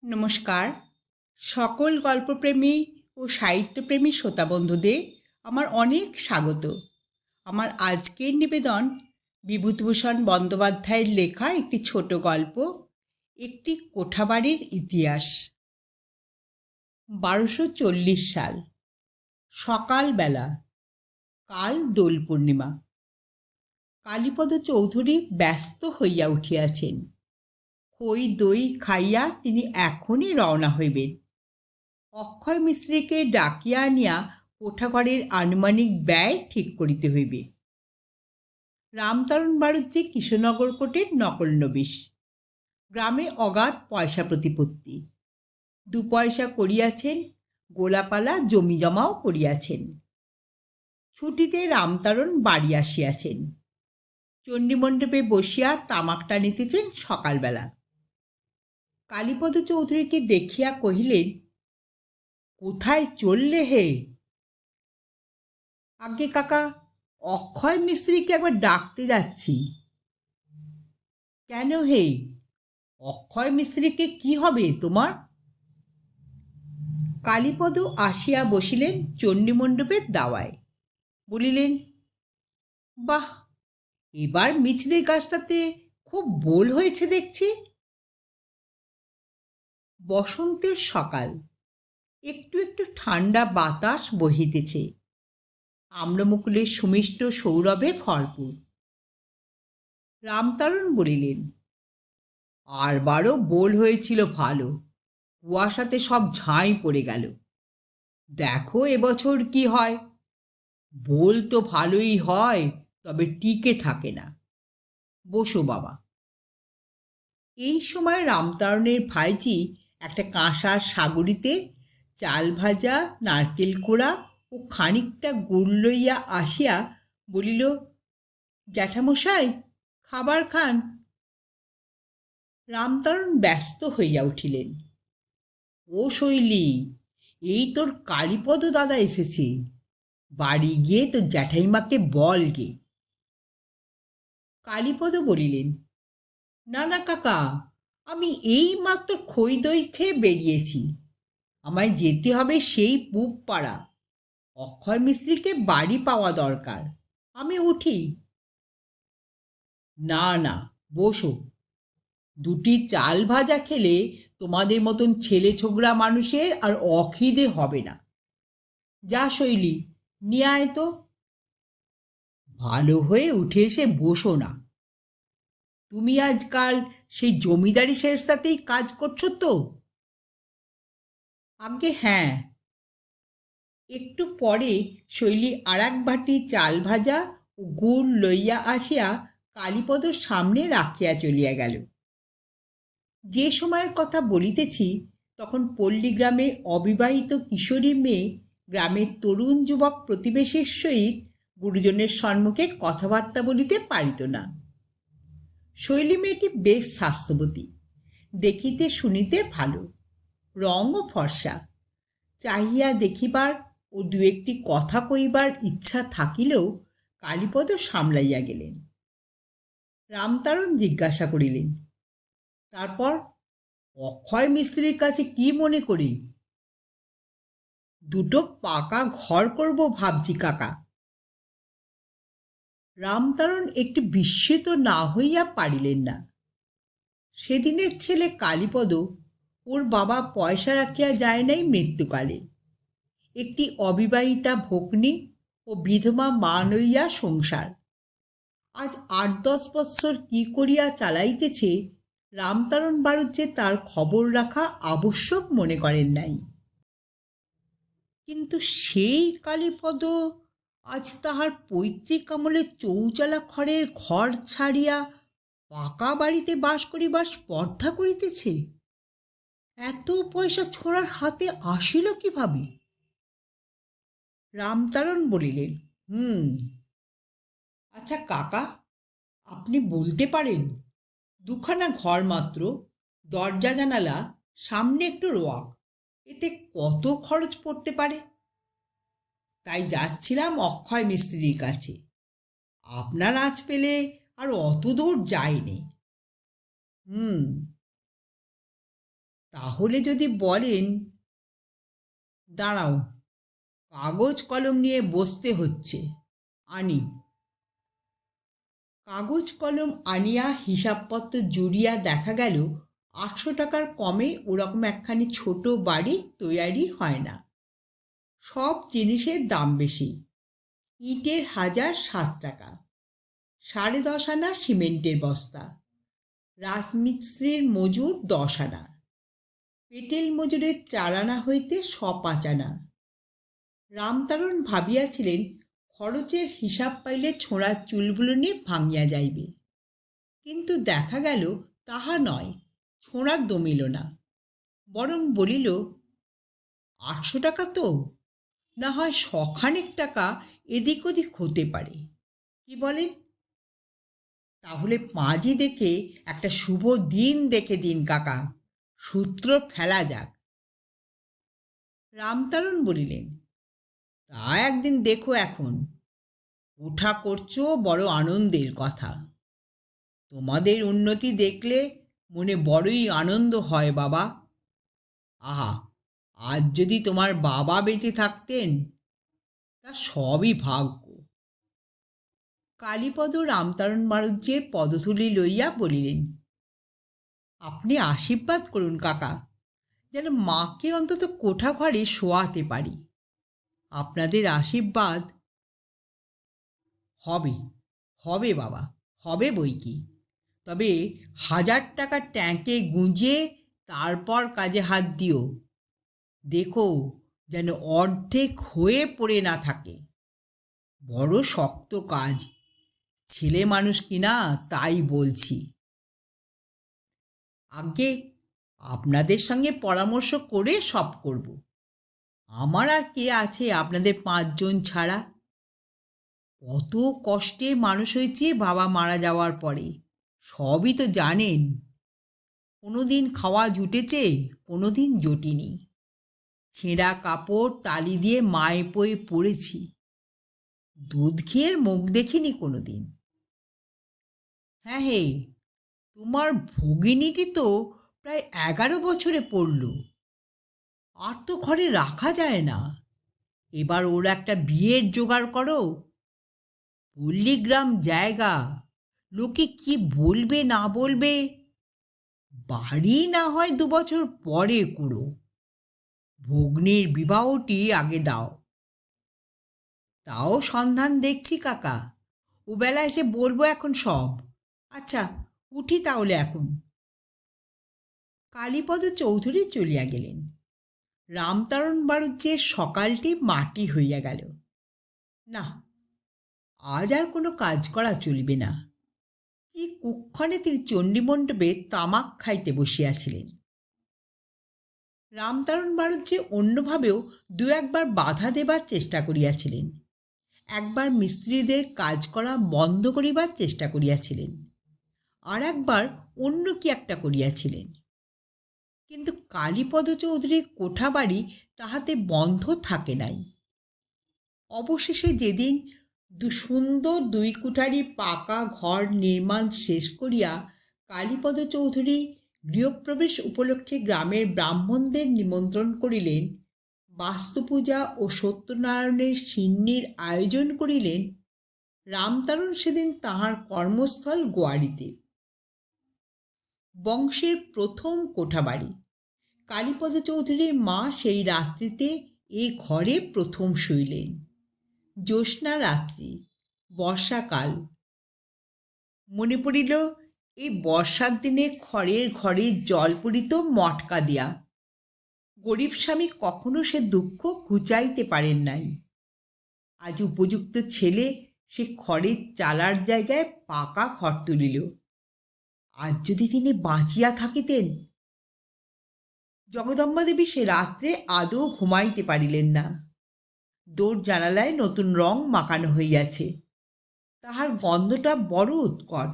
নমস্কার। সকল গল্পপ্রেমী ও সাহিত্যপ্রেমী শ্রোতা বন্ধুদের আমার অনেক স্বাগত। আমার আজকের নিবেদন বিভূতিভূষণ বন্দ্যোপাধ্যায়ের লেখা একটি ছোট গল্প, একটি কোঠাবাড়ির ইতিহাস। 1240 সাল, সকালবেলা, কাল দোল পূর্ণিমা। কালীপদ চৌধুরী ব্যস্ত হইয়া উঠিয়াছেন। খই দই খাইয়া তিনি এখনই রওনা হইবেন। অক্ষয় মিস্ত্রিকে ডাকিয়া আনিয়া কোঠাঘরের আনুমানিক ব্যয় ঠিক করিতে হইবে। রামতরণ বাড়ুজ্যে কৃষ্ণনগর কোটের নকল নবিশ। গ্রামে অগাধ পয়সা প্রতিপত্তি। 2 পয়সা করিয়াছেন, গোলাপালা জমি জমাও করিয়াছেন। ছুটিতে রামতারণ বাড়ি আসিয়াছেন। চণ্ডীমণ্ডপে বসিয়া তামাক টানিতেছেন সকালবেলা। কালীপদ চৌধুরীকে দেখিয়া কহিলেন, কোথায় চললে হে? আজ্ঞে কাকা, অক্ষয় মিস্ত্রিকে একবার ডাকতে যাচ্ছি। কেন হে? অক্ষয় মিস্ত্রিকে কি হবে তোমার? কালীপদ আসিয়া বসিলেন চণ্ডীমণ্ডপের দাওয়ায়। বলিলেন, বাহ, এবার মিছরি গাছটাতে খুব বোল হয়েছে দেখছি। বসন্তের সকাল, একটু একটু ঠান্ডা বাতাস বহিতেছে। আম্রমুকুলের সুমিষ্ট সৌরভে ভরপুর। রামতারণ বলিলেন, আরবারও বোল হয়েছিল ভালো, কুয়াশাতে সব ঝাঁই পড়ে গেল। দেখো এবছর কি হয়। বোল তো ভালোই হয়, তবে টিকে থাকে না। বসো বাবা। এই সময় রামতারণের ভাইজি একটা কাঁসার সাগরিতে চাল ভাজা, নারকেল কোড়া ও খানিকটা গুড় লইয়া আসিয়া বলিল, জ্যাঠামশাই, খাবার খান। রামতারণ ব্যস্ত হইয়া উঠিলেন। ও শৈলী, এই তোর কালীপদ দাদা এসেছে, বাড়ি গিয়ে তোর জ্যাঠাইমাকে বল গে। কালীপদ বলিলেন, না না কাকা, আমি এই মাত্র খই দই খেয়ে বেরিয়েছি। আমায় যেতে হবে সেই পুব পাড়া। অক্ষয় মিস্ত্রিকে বাড়ি পাওয়া দরকার। আমি উঠি। না না, বসো। 2টি চাল ভাজা খেলে তোমাদের মতন ছেলে ছোকরা মানুষের আর অখিদে হবে না। যা শৈলী, নিয়ে আয় তো। ভালো হয়ে উঠে এসে বসো না। তুমি আজকাল সেই জমিদারি শেষটাতেই কাজ করছো তো? আজ্ঞে হ্যাঁ। একটু পরে শৈলী আর এক বাটি চাল ভাজা ও গুড় লইয়া আসিয়া কালীপদর সামনে রাখিয়া চলিয়া গেল। যে সময়ের কথা বলিতেছি, তখন পল্লীগ্রামে অবিবাহিত কিশোরী মেয়ে গ্রামের তরুণ যুবক প্রতিবেশীর সহিত গুরুজনের সম্মুখে কথাবার্তা বলিতে পারিত না। শৈলী মেয়েটি বেশ স্বাস্থ্যবতী, দেখিতে শুনিতে ভালো, রঙও ফর্সা। চাহিয়া দেখিবার ও 2-একটি কথা কইবার ইচ্ছা থাকিলেও কালীপদ সামলাইয়া গেলেন। রামতারণ জিজ্ঞাসা করিলেন, তারপর অক্ষয় মিস্ত্রির কাছে কি মনে করি? 2টো পাকা ঘর করব ভাবছি কাকা। রামতারণ একটু বিস্মিত না হইয়া পারিলেন না। সেদিনের ছেলে কালীপদ, ওর বাবা পয়সা রাখিয়া যায় নাই মৃত্যুকালে। একটি অবিবাহিতা ভগ্নী ও বিধবা মা লইয়া সংসার। আজ 8-10 বৎসর কি করিয়া চালাইতেছে, রামতারণ বাড়ুজ্যে তার খবর রাখা আবশ্যক মনে করেন নাই। কিন্তু সেই কালীপদ আজ তাহার পৈতৃক আমলের চৌচালা খড়ের ঘর ছাড়িয়া পাকা বাড়িতে বাস করিবার স্পর্ধা করিতেছে। এত পয়সা ছোঁড়ার হাতে আসিল কিভাবে? রামতারণ বলিলেন, আচ্ছা কাকা, আপনি বলতে পারেন, 2খানা ঘর মাত্র, দরজা জানালা, সামনে একটু রোয়াক, এতে কত খরচ পড়তে পারে? তাই যাচ্ছিলাম অক্ষয় মিস্ত্রির কাছে। আপনার আঁচ পেলে আর অত দূর যায়নি। তাহলে যদি বলেন, দাঁড়াও, কাগজ কলম নিয়ে বসতে হচ্ছে, আনি। কাগজ কলম আনিয়া হিসাবপত্র জুড়িয়া দেখা গেল 800 টাকার কমে ওরকম একখানি ছোট বাড়ি তৈয়ারি হয় না। সব জিনিসের দাম বেশি। ইটের হাজার 7 টাকা, 10.5 আনা সিমেন্টের বস্তা, রাজমিস্ত্রির মজুর 10 আনা, পেটেল মজুরের 4 আনা হইতে 5 আনা। রামতারণ ভাবিয়াছিলেন খরচের হিসাব পাইলে ছোঁড়ার চুলবুলনি ভাঙিয়া যাইবে, কিন্তু দেখা গেল তাহা নয়, ছোঁড়ার দমিল না, বরং বলিল, 800 টাকা তো, না হয় 100-খানেক টাকা এদিক ওদিক হতে পারে, কি বলেন? তাহলে পাঁজি দেখে একটা শুভ দিন দেখে দিন কাকা, সূত্র ফেলা যাক। রামতারণ বলিলেন, তা একদিন দেখো, এখন ওঠা করছো বড় আনন্দের কথা। তোমাদের উন্নতি দেখলে মনে বড়ই আনন্দ হয় বাবা। আহা, আজ যদি তোমার বাবা বেঁচে থাকতেন, তা সবই ভাগ্য। কালীপদ রামতারণ মারুজ্যের পদধূলি লইয়া বলিলেন, আপনি আশীর্বাদ করুন কাকা, যেন মাকে অন্তত কোঠা ঘরে শোয়াতে পারি। আপনাদের আশীর্বাদ। হবে, হবে বাবা, হবে বই কি। তবে 1000 টাকা ট্যাঙ্কে গুঁজে তারপর কাজে হাত দিও। দেখো যেন অর্ধেক হয়ে পড়ে না থাকে। বড় শক্ত কাজ, ছেলে মানুষ কিনা তাই বলছি। আগে আপনাদের সঙ্গে পরামর্শ করে সব করব। আমার আর কে আছে আপনাদের 5 জন ছাড়া? কত কষ্টে মানুষ হয়েছে বাবা মারা যাওয়ার পরে, সবই তো জানেন। কোনো দিন খাওয়া জুটেছে, কোনো দিন জটিনি। ছেঁড়া কাপড় তালি দিয়ে মায়ে পয়ে পড়েছি, দুধ খেয়ে মুখ দেখিনি কোনো দিন। হ্যাঁ হে, তোমার ভগিনীটি তো প্রায় 11 বছরে পড়ল, আর তো ঘরে রাখা যায় না। এবার ওর একটা বিয়ের জোগাড় করো। পল্লীগ্রাম জায়গা, লোকে কি বলবে না বলবে। বাড়ি না হয় 2 বছর পরে করো, ভগ্নির বিবাহটি আগে দাও। তাও সন্ধান দেখছি কাকা, ও বেলা এসে বলবো এখন সব। আচ্ছা, উঠি তাহলে এখন। কালীপদ চৌধুরী চলিয়া গেলেন। রামতারণ বাড়ুজ্যের সকালটি মাটি হইয়া গেল। না, আজ আর কোনো কাজ করা চলিবে না। কি কুক্ষণে তিনি চণ্ডীমণ্ডপে তামাক খাইতে বসিয়াছিলেন। রামতারণ বাড়ুজ্যে অন্যভাবেও 2-একবার বাধা দেবার চেষ্টা করিয়াছিলেন। একবার মিস্ত্রিদের কাজ করা বন্ধ করিবার চেষ্টা করিয়াছিলেন, আর একবার অন্য কি একটা করিয়াছিলেন। কিন্তু কালীপদ চৌধুরীর কোঠা বাড়ি তাহাতে বন্ধ থাকে নাই। অবশেষে যেদিন সুন্দর 2 কুঠারি পাকা ঘর নির্মাণ শেষ করিয়া কালীপদ চৌধুরী গৃহপ্রবেশ উপলক্ষে গ্রামের ব্রাহ্মণদের নিমন্ত্রণ করিলেন, বাস্তুপূজা ও সত্যনারায়ণের সিন্নির আয়োজন করিলেন, রামতারণ সেদিন তাহার কর্মস্থল গোয়াড়িতে। বংশের প্রথম কোঠাবাড়ি। কালীপদ চৌধুরীর মা সেই রাত্রিতে এ ঘরে প্রথম শুইলেন। জ্যোৎস্না রাত্রি, বর্ষাকাল। মনে পড়িল, এই বর্ষার দিনে খড়ের ঘরে জল পড়িত মটকা দিয়া। গরিব স্বামী কখনো সে দুঃখ ঘুচাইতে পারেন নাই। আজ উপযুক্ত ছেলে সে খড়ের চালার জায়গায় পাকা ঘর তুলিল। আজ যদি তিনি বাঁচিয়া থাকিতেন। জগদম্বা দেবী সে রাত্রে আদৌ ঘুমাইতে পারিলেন না। দৌড় জানালায় নতুন রং মাখানো হইয়াছে, তাহার গন্ধটা বড় উৎকট।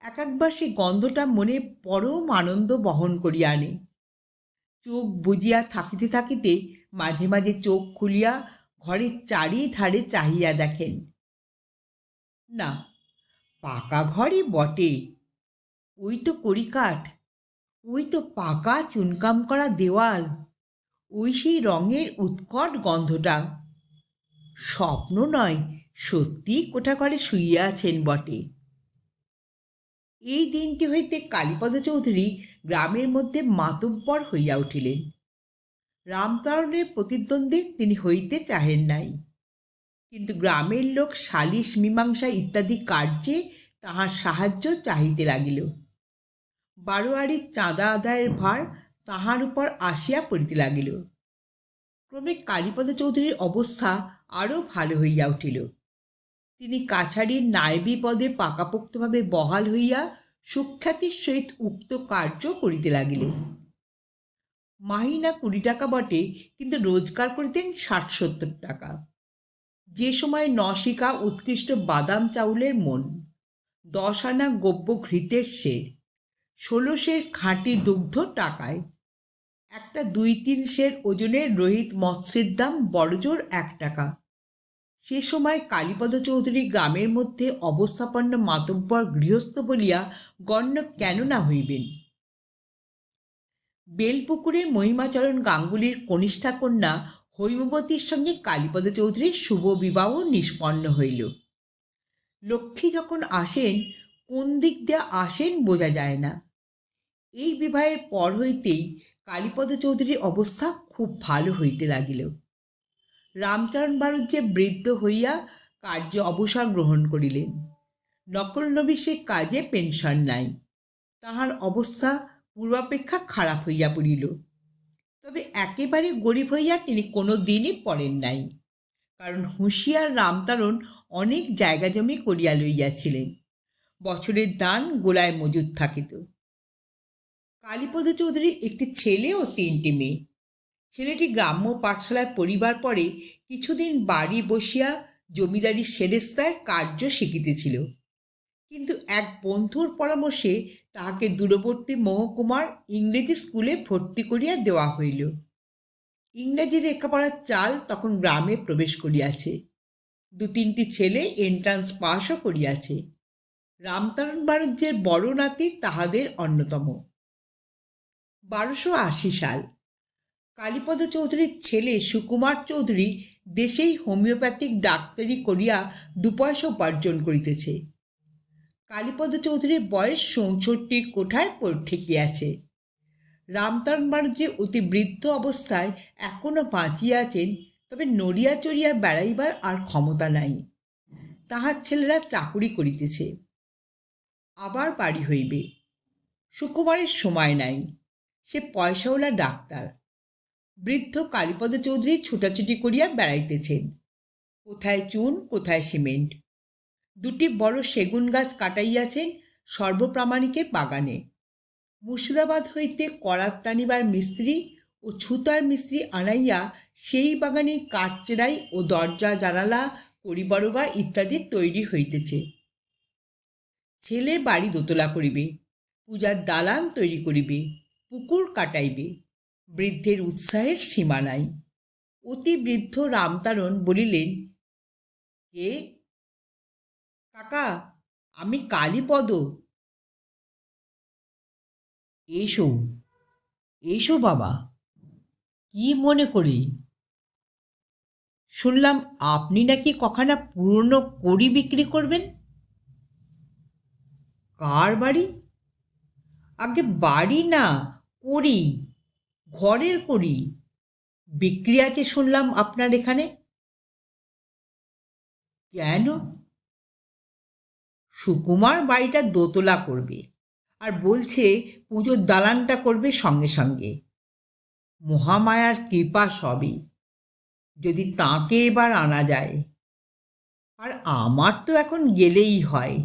একবার সে গন্ধটা মনে পরম আনন্দ বহন করিয়া আনে। চোখ বুজিয়া থাকিতে থাকিতে মাঝে মাঝে চোখ খুলিয়া ঘরের চারিধারে চাহিয়া দেখেন। না, পাকা ঘরই বটে, ওই তো কড়িকাঠ, ওই তো পাকা চুনকাম করা দেওয়াল, ওই সেই রঙের উৎকট গন্ধটা। স্বপ্ন নয়, সত্যি কোঠাঘরে শুইয়া আছেন বটে। এই দিনটি হইতে কালীপদ চৌধুরী গ্রামের মধ্যে মাতব্বর হইয়া উঠিলেন। রামতারণের প্রতিদ্বন্দ্বী তিনি হইতে চাহেন নাই, কিন্তু গ্রামের লোক সালিশ মীমাংসা ইত্যাদি কার্যে তাহার সাহায্য চাহিতে লাগিল। বারোয়ারির চাঁদা আদায়ের ভার তাহার উপর আসিয়া পড়িতে লাগিল। ক্রমে কালীপদ চৌধুরীর অবস্থা আরও ভালো হইয়া উঠিল। তিনি কাছারির নায়েবি পদে পাকাপোক্তভাবে বহাল হইয়া সুখ্যাতির সহিত উক্ত কার্য করিতে লাগিলেন। মাহিনা 20 টাকা বটে, কিন্তু রোজগার করিতেন 60-70 টাকা। যে সময় 9 শিকা উৎকৃষ্ট বাদাম চাউলের মন, 10 আনা গব্য ঘৃতের সের, 16 সের খাঁটি দুগ্ধ টাকায়, একটা 2-3 সের ওজনের রোহিত মৎস্যের দাম বড়জোর 1 টাকা। সে সময় কালীপদ চৌধুরী গ্রামের মধ্যে অবস্থাপন্ন মাতব্বর গৃহস্থ বলিয়া গণ্য কেন না হইবেন? বেলপুকুরের মহিমাচরণ গাঙ্গুলির কনিষ্ঠা কন্যা হৈমবতীর সঙ্গে কালীপদ চৌধুরীর শুভ বিবাহ নিষ্পন্ন হইল। লক্ষ্মী যখন আসেন, কোন দিক দিয়ে আসেন বোঝা যায় না। এই বিবাহের পর হইতেই কালীপদ চৌধুরীর অবস্থা খুব ভালো হইতে লাগিল। রামচরণ বাড়ুজ্যে বৃদ্ধ হইয়া কার্যে অবসর গ্রহণ করিলেন। নকল নবিশের কাজে পেনশন নাই। তাহার অবস্থা পূর্বাপেক্ষা খারাপ হইয়া পড়িল। তবে একেবারে গরিব হইয়া তিনি কোনো দিনই পড়েন নাই, কারণ হুঁশিয়ার রামতারণ অনেক জায়গা জমি করিয়া লইয়াছিলেন। বছরের দান গোলায় মজুদ থাকিত। কালীপদ চৌধুরীর একটি ছেলে ও 3টি মেয়ে। ছেলেটি গ্রাম্য পাঠশালায় পড়িবার পরে কিছুদিন বাড়ি বসিয়া জমিদারি সেরেস্তায় কার্য শিখিতেছিল, কিন্তু এক বন্ধুর পরামর্শে তাহাকে দূরবর্তী মহকুমার ইংরেজি স্কুলে ভর্তি করিয়া দেওয়া হইল। ইংরেজি লেখাপড়ার চাল তখন গ্রামে প্রবেশ করিয়াছে। 2-3টি ছেলে এন্ট্রান্স পাশও করিয়াছে। রামতারণ বাড়ুজ্যের বড় নাতি তাহাদের অন্যতম। 1280 সাল। কালীপদ চৌধুরীর ছেলে সুকুমার চৌধুরী দেশেই হোমিওপ্যাথিক ডাক্তারি করিয়া 2 পয়সা উপার্জন করিতেছে। কালীপদ চৌধুরীর বয়স 64 কোঠায় ঠেকিয়াছে। রামতারণ বাড়ুজ্যে অতি বৃদ্ধ অবস্থায় এখনও বাঁচিয়া আছেন, তবে নড়িয়া চড়িয়া বেড়াইবার আর ক্ষমতা নাই। তাহার ছেলেরা চাকুরি করিতেছে, আবার বাড়ি হইবে। সুকুমারের সময় নাই, সে পয়সাওয়ালা ডাক্তার। বৃদ্ধ কালীপদ চৌধুরী ছুটাছুটি করিয়া বেড়াইতেছেন, কোথায় চুন কোথায় সিমেন্ট। 2টি বড় সেগুন গাছ কাটাইয়াছেন সর্বপ্রামাণিকের বাগানে। মুর্শিদাবাদ হইতে করাত টানিবার মিস্ত্রি ও ছুতার মিস্ত্রি আনাইয়া সেই বাগানে কাঠ চেরাই ও দরজা জানালা করিবরগা ইত্যাদি তৈরি হইতেছে। ছেলে বাড়ি দোতলা করিবে, পূজার দালান তৈরি করিবে, পুকুর কাটাইবে। বৃদ্ধের উৎসাহের সীমা নাই। অতি বৃদ্ধ রামতারণ বলিলেন, কে? কাকা, আমি কালীপদ। এসো এসো বাবা, কি মনে করে? শুনলাম আপনি নাকি কখানা পুরনো কড়ি বিক্রি করবেন। কার বাড়ি? আগে বাড়ি না, কড়ি, ঘরের কড়ি বিক্রি আছে শুনলাম আপনার এখানে। কেন? সুকুমার বাড়িটা দোতলা করবে, আর বলছে পুজোর দালানটা করবে সঙ্গে সঙ্গে। মহামায়ার কৃপা সবই, যদি তাঁকে এবার আনা যায়। আর আমার তো এখন গেলেই হয়।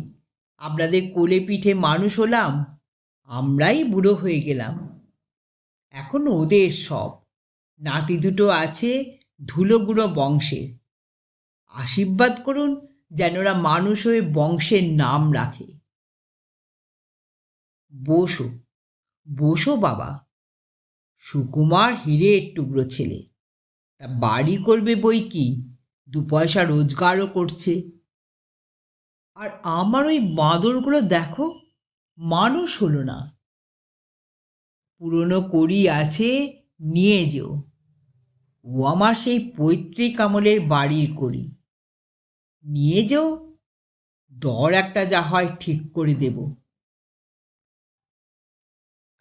আপনাদের কোলে পিঠে মানুষ হলাম, আমরাই বুড়ো হয়ে গেলাম। এখন ওদের সব। নাতি দুটো আছে ধুলোগুড়ো বংশের। আশীর্বাদ করুন যেন ওরা মানুষ হয়ে বংশের নাম রাখে। বসো বসো বাবা। সুকুমার হীরের টুকরো ছেলে, তা বাড়ি করবে বই কি, 2 পয়সা রোজগারও করছে। আর আমার ওই বাঁদরগুলো দেখো, মানুষ হলো না। পুরনো কড়ি আছে, নিয়ে যেও। ও আমার সেই পৈতৃক আমলের বাড়ির কড়ি। নিয়ে যেও, দর একটা যা হয় ঠিক করে দেব।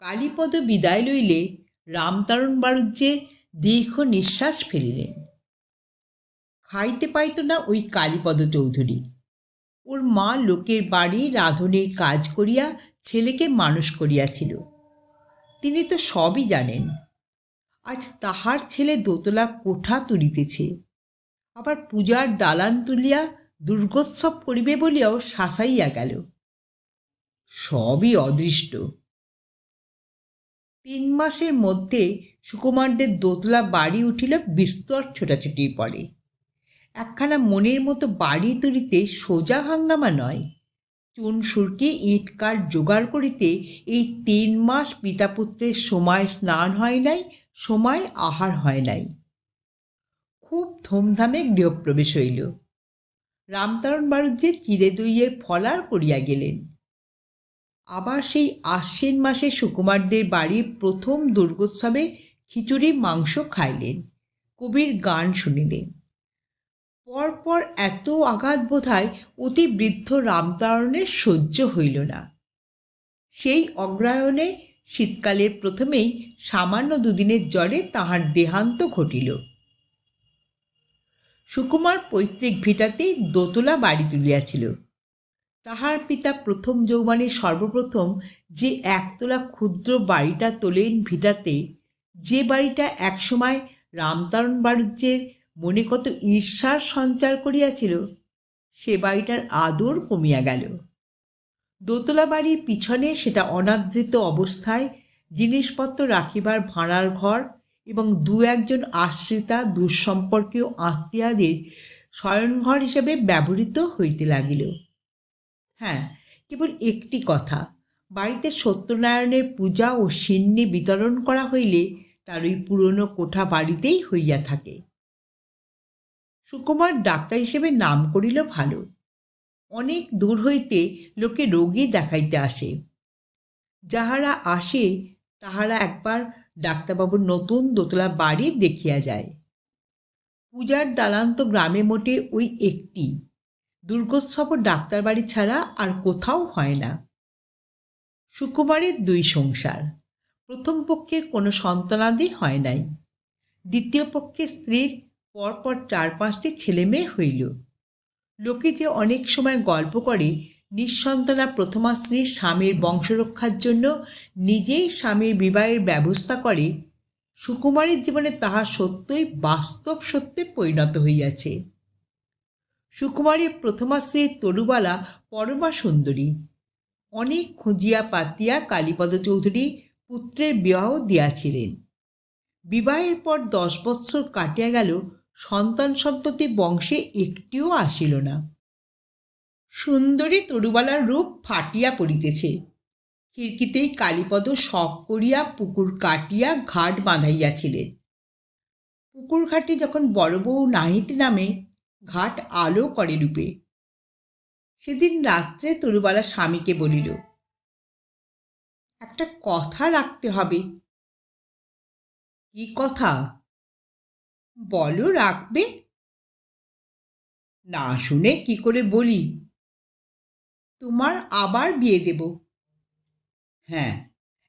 কালীপদ বিদায় লইলে রামতারণ বাড়ুজ্যে দীর্ঘ নিঃশ্বাস ফেলিলেন। খাইতে পাইত না ওই কালীপদ চৌধুরী। ওর মা লোকের বাড়ি রাঁধুনির কাজ করিয়া ছেলেকে মানুষ করিয়াছিল। তিনি তো সবই জানেন। আজ তাহার ছেলে দোতলা কোঠা তুলিতেছে, আবার পূজার দালান তুলিয়া দুর্গোৎসব করিবে বলিয়াও শাসাইয়া গেল। সবই অদৃষ্ট। 3 মাসের মধ্যে সুকুমারদের দোতলা বাড়ি উঠিল বিস্তর ছোটাছুটির পরে। একখানা মনের মতো বাড়ি তুলিতে সোজা হাঙ্গামা নয়। চুন সুরকি ইট কাঠ জোগাড় করিতে এই 3 মাস পিতাপুত্রের সময় স্নান হয় নাই, সময় আহার হয় নাই। খুব ধুমধামে গৃহপ্রবেশ হইল। রামতারণ বাড়ুজ্যে চিড়ে দইয়ের ফলার করিয়া গেলেন। আবার সেই আশ্বিন মাসে সুকুমারদের বাড়ির প্রথম দুর্গোৎসবে খিচুড়ি মাংস খাইলেন, কবির গান শুনিলেন। পরপর এত আঘাত বোধহয় অতি বৃদ্ধ রামতারণের সহ্য হইল না। সেই অগ্রহায়ণে শীতকালের প্রথমেই সামান্য 2 দিনের জ্বরে তাহার দেহান্ত ঘটিল। সুকুমার পৈতৃক ভিটাতেই দোতলা বাড়ি তুলিয়াছিল। তাহার পিতা প্রথম যৌবনে সর্বপ্রথম যে একতলা ক্ষুদ্র বাড়িটা তোলেন ভিটাতে, যে বাড়িটা একসময় রামতারণ বাড়ুজ্যের মনে কত ঈর্ষার সঞ্চার করিয়াছিল, সে বাড়িটার আদর কমিয়া গেল। দোতলা বাড়ির পিছনে সেটা অনাদৃত অবস্থায় জিনিসপত্র রাখিবার ভাড়ার ঘর এবং 2-1 আশ্রিতা দুঃসম্পর্কীয় আত্মীয়াদের শয়নঘর হিসেবে ব্যবহৃত হইতে লাগিল। হ্যাঁ, কেবল একটি কথা, বাড়িতে সত্যনারায়ণের পূজা ও সিন্নি বিতরণ করা হইলে তার ওই পুরনো কোঠা বাড়িতেই হইয়া থাকে। সুকুমার ডাক্তার হিসেবে নাম করিল ভালো। অনেক দূর হইতে লোকে রোগী দেখাইতে আসে। যাহারা আসে তাহারা একবার ডাক্তারবাবুর নতুন দোতলা বাড়ি দেখিয়া যায়। পূজার দালান তো গ্রামে মোটে ওই একটি। দুর্গোৎসব ডাক্তার বাড়ি ছাড়া আর কোথাও হয় না। সুকুমারের 2 সংসার। প্রথম পক্ষের কোনো সন্তানাদি হয় নাই। দ্বিতীয় পক্ষে স্ত্রীর পরপর 4-5টি ছেলে মেয়ে হইল। লোকে যে অনেক সময় গল্প করে নিঃসন্তানা প্রথমা স্ত্রী স্বামীর বংশরক্ষার জন্য নিজেই স্বামীর বিবাহের ব্যবস্থা করে, সুকুমারের জীবনে তাহা সত্যই বাস্তব সত্যে পরিণত হইয়াছে। সুকুমারের প্রথমা স্ত্রী তরুবালা পরমা সুন্দরী। অনেক খুঁজিয়া পাতিয়া কালীপদ চৌধুরী পুত্রের বিবাহ দিয়াছিলেন। বিবাহের পর 10 বৎসর কাটিয়া গেল, সন্তান সন্ততি বংশে একটিও আসিল না। সুন্দরী তরুবালার রূপ ফাটিয়া পড়িতেছে। খিড়কিতেই কালীপদ শখ করিয়া পুকুর কাটিয়া ঘাট বাঁধাইয়াছিলেন। পুকুর ঘাটে যখন বড় বউ নাহিতে নামে, ঘাট আলো করে রূপে। সেদিন রাত্রে তরুবালা স্বামীকে বলিল, একটা কথা রাখতে হবে। কি কথা? বলো, রাখবে। না শুনে কি করে বলি? তোমার আবার বিয়ে দেব। হ্যাঁ,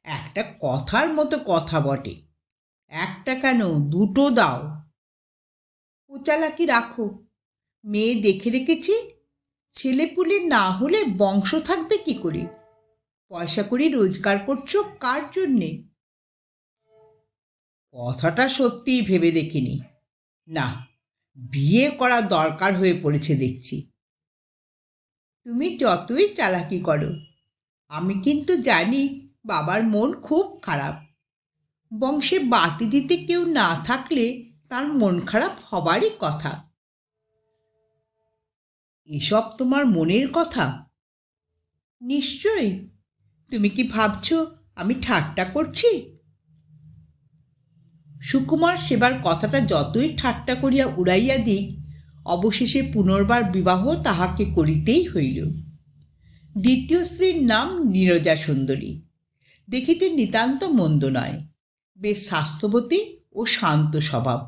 একটা কথার মতো কথা বটে। একটা কেন, 2টো দাও। ও চালাকি রাখো। মেয়ে দেখে রেখেছি। ছেলেপুলে না হলে বংশ থাকবে কি করে? পয়সা করি রোজগার করছো কার জন্যে? কথাটা সত্যিই ভেবে দেখিনি। না, বিয়ে করা দরকার হয়ে পড়েছে দেখছি। তুমি যতই চালাকি করো, আমি কিন্তু জানি বাবার মন খুব খারাপ। বংশে বাতি দিতে কেউ না থাকলে তার মন খারাপ হবারই কথা। এসব তোমার মনের কথা? নিশ্চয়ই। তুমি কি ভাবছ আমি ঠাট্টা করছি? সুকুমার সেবার কথাটা যতই ঠাট্টা করিয়া উড়াইয়া দিক, অবশেষে পুনর্বার বিবাহ তাহাকে করিতেই হইল। দ্বিতীয় স্ত্রীর নাম নীরজা সুন্দরী। দেখিতে নিতান্ত মন্দ নয়, বেশ স্বাস্থ্যবতী ও শান্ত স্বভাব।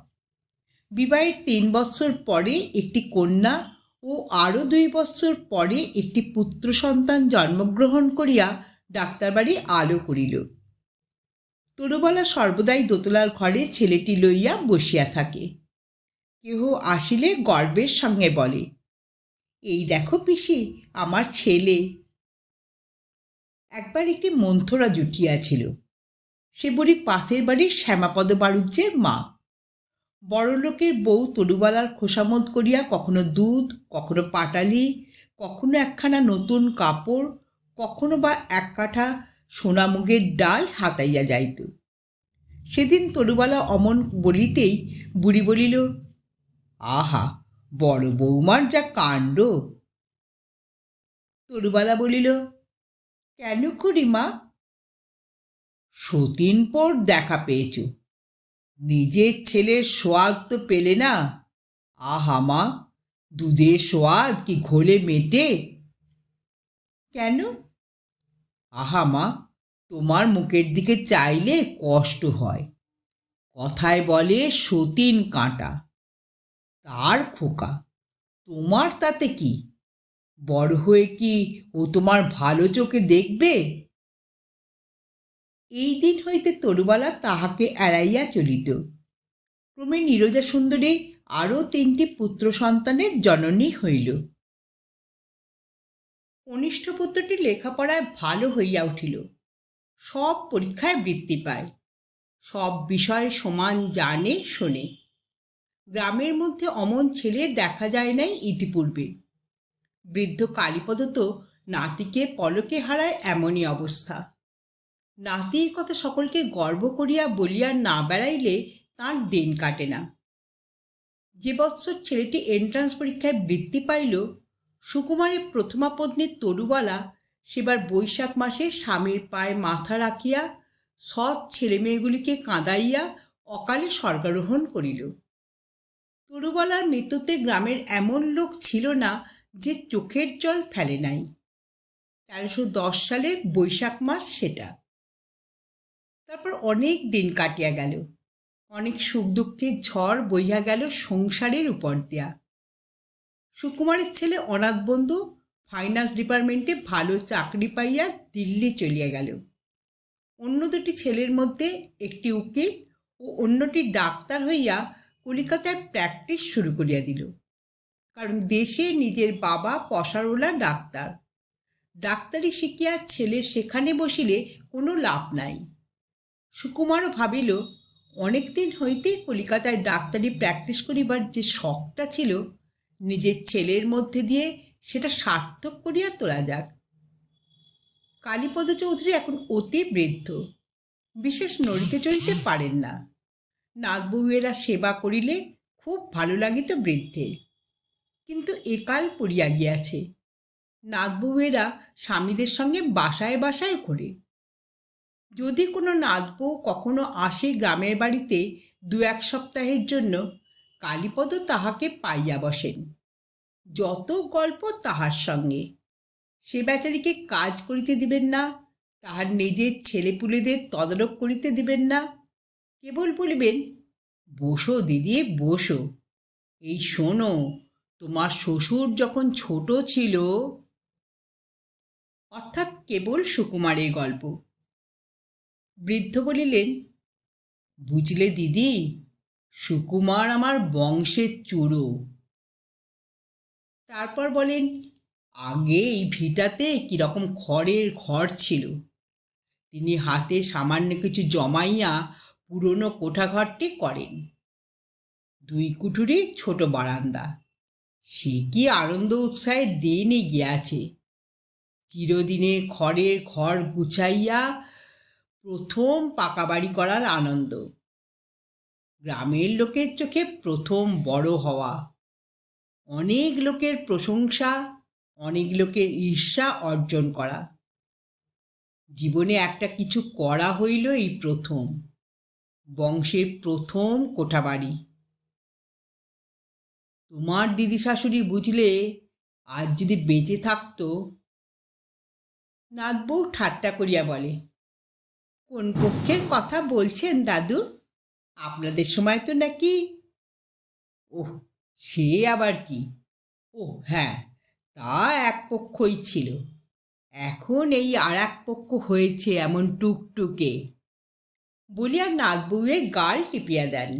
বিবাহের 3 বৎসর পরে একটি কন্যা ও আরও 2 বৎসর পরে একটি পুত্র সন্তান জন্মগ্রহণ করিয়া ডাক্তারবাড়ি আলো করিল। তরুবালা সর্বদাই দোতলার ঘরে ছেলেটি লইয়া বসিয়া থাকে। কেহ আসিলে গর্বের সঙ্গে বলে, এই দেখো পিসি, আমার ছেলে। একবার একটি মন্থরা জুটিয়াছিল। সে বুড়ি পাশের বাড়ির শ্যামাপদ বাড়ুজ্যের মা। বড়লোকের বউ তরুবালার খোসামত করিয়া কখনো দুধ, কখনো পাটালি, কখনো একখানা নতুন কাপড়, কখনো বা এক কাঠা সোনামুগের ডাল হাতাইয়া যাইত। সেদিন তরুবালা অমন বলিতেই বুড়ি বলিল, আহা, বড় বৌমার যা কাণ্ড। তরুবালা বলিল, কেন খুড়িমা? সতীন পর দেখা পেয়েছ, নিজের ছেলের সোয়াদ তো পেলে না। আহা মা, দুধের সোয়াদ কি ঘোলে মেটে? কেন? আহা মা, তোমার মুখের দিকে চাইলে কষ্ট হয়। কথায় বলে সতীন কাঁটা, তার খোকা। তোমার তাতে কি? বড় হয়ে কি ও তোমার ভালো চোখে দেখবে? এই দিন হইতে তরুবালা তাহাকে এড়াইয়া চলিত। ক্রমে নীরজা সুন্দরী আরও 3টি পুত্র সন্তানের জননী হইল। কনিষ্ঠ পুত্রটি লেখাপড়ায় ভালো হইয়া উঠিল। সব পরীক্ষায় বৃত্তি পায়, সব বিষয়ে সমান জানে শোনে। গ্রামের মধ্যে অমন ছেলে দেখা যায় নাই ইতিপূর্বে। বৃদ্ধ কালীপদ তো নাতিকে পলকে হারায় এমনই অবস্থা। নাতির কথা সকলকে গর্ব করিয়া বলিয়া না বেড়াইলে তাঁর দিন কাটে না। যে বৎসর ছেলেটি এন্ট্রান্স পরীক্ষায় বৃত্তি পাইল, সুকুমারের প্রথমা পত্নী তরুবালা সেবার বৈশাখ মাসে স্বামীর পায়ে মাথা রাখিয়া সৎ ছেলেমেয়েগুলিকে কাঁদাইয়া অকালে স্বর্গারোহণ করিল। তরুবালার মৃত্যুতে গ্রামের এমন লোক ছিল না যে চোখের জল ফেলে নাই। 1310 সালের বৈশাখ মাস সেটা। তারপর অনেক দিন কাটিয়া গেল, অনেক সুখ দুঃখের ঝড় বইয়া গেল সংসারের উপর দিয়া। সুকুমারের ছেলে অনাথ বন্ধু ফাইন্যান্স ডিপার্টমেন্টে ভালো চাকরি পাইয়া দিল্লি চলিয়া গেল। অন্য 2টি ছেলের মধ্যে একটি উকিল ও অন্যটি ডাক্তার হইয়া কলিকাতায় প্র্যাকটিস শুরু করিয়া দিল। কারণ দেশে নিজের বাবা পশারওয়ালা ডাক্তার। ডাক্তারি শিখিয়া ছেলে সেখানে বসিলে কোনো লাভ নাই। সুকুমারও ভাবিল, অনেক দিন হইতেই কলিকাতায় ডাক্তারি প্র্যাকটিস করিবার যে শখটা ছিল, নিজের ছেলের মধ্যে দিয়ে সেটা সার্থক করিয়া তোলা যাক। কালীপদ চৌধুরী এখন অতি বৃদ্ধ, বিশেষ নড়িতে চড়িতে পারেন না। নাতবউয়েরা সেবা করিলে খুব ভালো লাগিত বৃদ্ধের, কিন্তু একাল পড়িয়া গিয়াছে। নাতবউয়েরা স্বামীদের সঙ্গে বাসায় বাসায় ঘোরে। যদি কোনো নাতবউ কখনো আসে গ্রামের বাড়িতে 2-1 সপ্তাহের জন্য, কালীপদ তাহাকে পাইয়া বসেন। যত গল্প তাহার সঙ্গে। সে বেচারিকে কাজ করিতে দিবেন না, তাহার নিজের ছেলেপুলেদের তদারক করিতে দিবেন না। কেবল বলিবেন, বসো দিদি বসো, এই শোনো, তোমার শ্বশুর যখন ছোট ছিল। অর্থাৎ কেবল সুকুমারের গল্প। বৃদ্ধ বলিলেন, বুঝলে দিদি, সুকুমার আমার বংশের চূড়ো। তারপর বলেন, আগে এই ভিটাতে কীরকম খড়ের ঘর ছিল। তিনি হাতে সামান্য কিছু জমাইয়া পুরনো কোঠাঘরটি করেন। 2 কুঠুরি ছোট বারান্দা। সে কি আনন্দ উৎসাহের দিনই গিয়াছে। চিরদিনের খড়ের ঘর গুছাইয়া প্রথম পাকা বাড়ি করার আনন্দ। গ্রামের লোকের চোখে প্রথম বড় হওয়া। অনেক লোকের প্রশংসা, অনেক লোকের ঈর্ষা অর্জন করা। জীবনে একটা কিছু করা হইল এই প্রথম। বংশের প্রথম কোঠাবাড়ি। তোমার দিদি শাশুড়ি বুঝলে, আজ যদি বেঁচে থাকতো। নাতবউ ঠাট্টা করিয়া বলে, কোন পক্ষের কথা বলছেন দাদু? আপনাদের সময় তো নাকি... ওহ, সে আবার কি? ও হ্যাঁ, তা এক পক্ষই ছিল। এখন এই আর এক পক্ষ হয়েছে এমন টুকটুকে বলিয়া নাতবউয়ের গাল টিপিয়া দেন।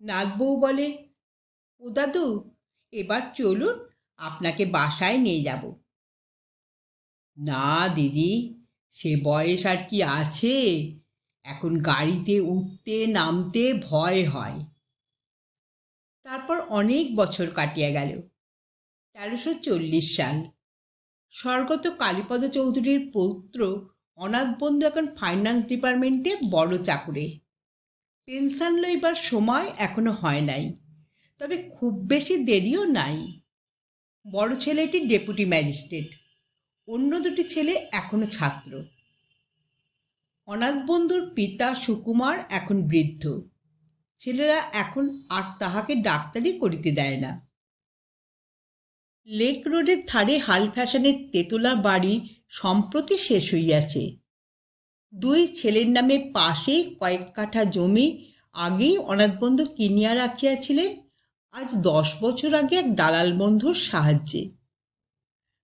নাতবউ বলে, ও দাদু, এবার চলুন, আপনাকে বাসায় নিয়ে যাব। না দিদি, সে বয়স আর কি আছে? এখন গাড়িতে উঠতে নামতে ভয় হয়। তারপর অনেক বছর কাটিয়া গেল। 1340 সাল। স্বর্গত কালীপদ চৌধুরীর পৌত্র অনাথ বন্ধু এখন ফাইন্যান্স ডিপার্টমেন্টে বড় চাকুরে। পেনশন লইবার সময় এখনো হয় নাই, তবে খুব বেশি দেরিও নাই। বড় ছেলেটি ডেপুটি ম্যাজিস্ট্রেট, অন্য দুটি ছেলে এখনো ছাত্র। অনাথ বন্ধুর পিতা সুকুমার এখন বৃদ্ধ। ছেলেরা এখন আর তাহাকে ডাক্তারি করিতে দেয় না। লেক রোডের ধারে হাল ফ্যাশনের তেতলা বাড়ি সম্প্রতি শেষ হইয়াছে। দুই ছেলের নামে পাশে কয়েক কাঠা জমি আগেই অনাথবন্ধু কিনিয়া রাখিয়াছিলেন, আজ 10 বছর আগে এক দালাল বন্ধুর সাহায্যে।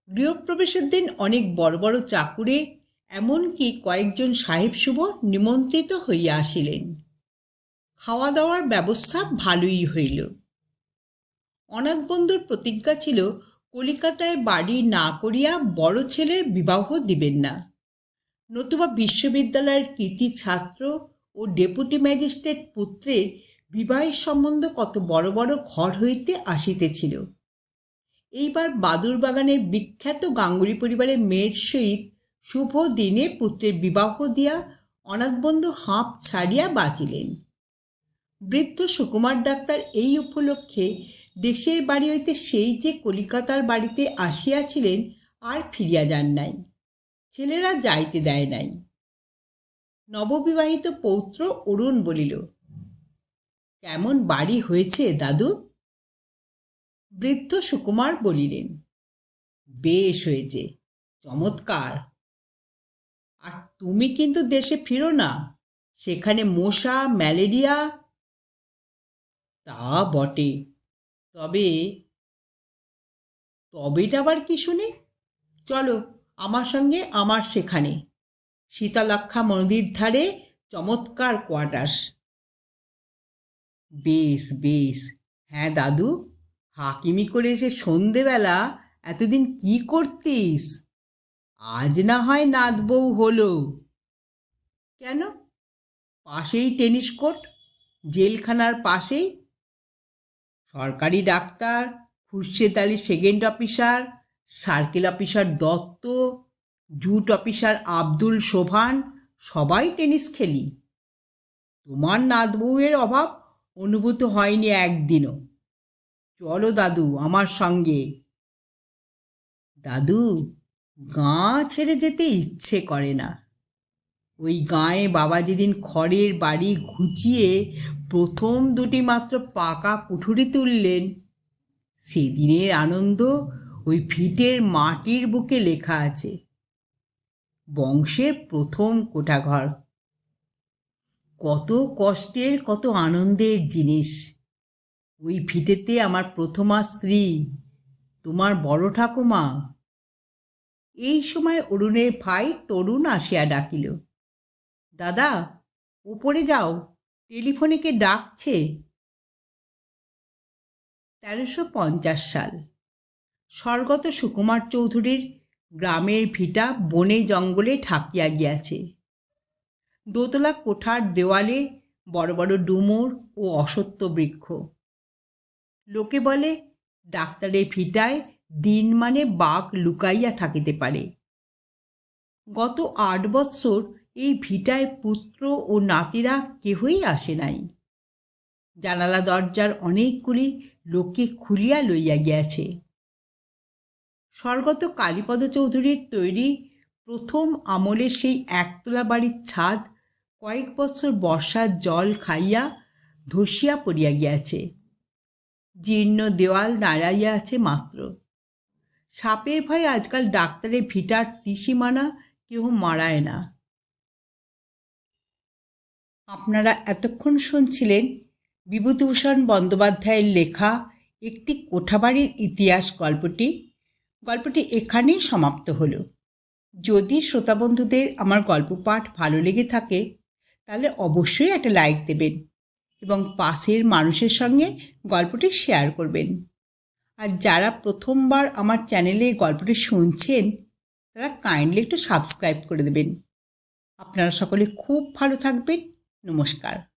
গৃহপ্রবেশের দিন অনেক বড় বড় চাকুরে, এমনকি কয়েকজন সাহেব শুভ নিমন্ত্রিত হইয়া আসিলেন। খাওয়া দাওয়ার ব্যবস্থা ভালোই হইল। অনাথ বন্ধুর প্রতিজ্ঞা ছিল কলিকাতায় বাড়ি না করিয়া বড় ছেলের বিবাহ দিবেন না, নতুবা বিশ্ববিদ্যালয়ের কৃতি ছাত্র ও ডেপুটি ম্যাজিস্ট্রেট পুত্রের বিবাহের সম্বন্ধ কত বড় বড় ঘর হইতে আসিতেছিল। এইবার বাদুরবাগানের বিখ্যাত গাঙ্গুলি পরিবারের মেয়ের সহিত শুভ দিনে পুত্রের বিবাহ দিয়া অনাথবন্ধু হাঁপ ছাড়িয়া বাঁচিলেন। বৃদ্ধ সুকুমার ডাক্তার এই উপলক্ষে দেশের বাড়ি হইতে সেই যে কলিকাতার বাড়িতে আসিয়াছিলেন আর ফিরিয়া যান নাই। ছেলেরা যাইতে দেয় নাই। নববিবাহিত পৌত্র অরুণ বলিল, কেমন বাড়ি হয়েছে দাদু? বৃদ্ধ সুকুমার বলিলেন, বেশ হয়েছে, চমৎকার। আর তুমি কিন্তু দেশে ফিরো না, সেখানে মশা ম্যালেরিয়া। তা বটে, তবে তবেটা আবার কি শুনি? চলো আমার সঙ্গে আমার সেখানে, শীতলাক্ষা নদীর ধারে চমৎকার কোয়ার্টার্স। বেশ বেশ। হ্যাঁ দাদু, হাকিমি করে এসে সন্ধেবেলা এতদিন কি করতিস? আজ না হয় নাত বউ হলো। কেন? পাশেই টেনিস কোর্ট, জেলখানার পাশেই। সরকারি doctor Khurshed Ali second officer, circle officer Dutta, jute officer Abdul Sobhan, সবাই টেনিস খেলি। তোমার নাত বউয়ের অভাব অনুভূত হয়নি একদিনও। চলো দাদু আমার সঙ্গে। দাদু, গাঁ ছেড়ে যেতে ইচ্ছে করে না। ওই গাঁয়ে বাবা যেদিন খড়ের বাড়ি ঘুচিয়ে প্রথম দুটি মাত্র পাকা কুঠুরি তুললেন, সেদিনের আনন্দ ওই ভিটের মাটির বুকে লেখা আছে। বংশের প্রথম কোঠাঘর, কত কষ্টের কত আনন্দের জিনিস। ওই ভিটেতে আমার প্রথমা স্ত্রী, তোমার বড় ঠাকুমা। এই সময় অরুণের ভাই তরুণ আসিয়া ডাকিল, দাদা উপরে যাও, টেলিফোনে কে ডাকছে। 1350 সাল। স্বর্গত সুকুমার চৌধুরীর গ্রামের ভিটা বনে জঙ্গলে ঢাকিয়া গিয়াছে। দোতলা কোঠার দেওয়ালে বড় বড় ডুমুর ও অশ্বত্থ বৃক্ষ। লোকে বলে ডাক্তারের ভিটায় দিন মানে বাঘ লুকাইয়া থাকিতে পারে। গত 8 বৎসর এই ভিটায় পুত্র ও নাতিরা কেহই আসে নাই। জানালা দরজার অনেকগুলি লোকে খুলিয়া লইয়া গিয়াছে। স্বর্গত কালীপদ চৌধুরীর তৈরি প্রথম আমলের সেই একতলা বাড়ির ছাদ কয়েক বছর বর্ষার জল খাইয়া ধসিয়া পড়িয়া গিয়াছে। জীর্ণ দেওয়াল দাঁড়াইয়া আছে মাত্র। সাপের ভয়ে আজকাল ডাক্তারের ভিটার ত্রিসীমানা কেহ মারায় না। আপনারা এতক্ষণ শুনছিলেন বিভূতিভূষণ বন্দ্যোপাধ্যায়ের লেখা একটি কোঠাবাড়ির ইতিহাস গল্পটি এখানেই সমাপ্ত হলো। যদি শ্রোতা বন্ধুদের আমার গল্প পাঠ ভালো লেগে থাকে তাহলে অবশ্যই একটা লাইক দেবেন এবং পাশের মানুষের সঙ্গে গল্পটি শেয়ার করবেন। আর যারা প্রথমবার আমার চ্যানেলে গল্পটি শুনছেন তারা কাইন্ডলি একটু সাবস্ক্রাইব করে দেবেন। আপনারা সকলে খুব ভালো থাকবেন। নমস্কার।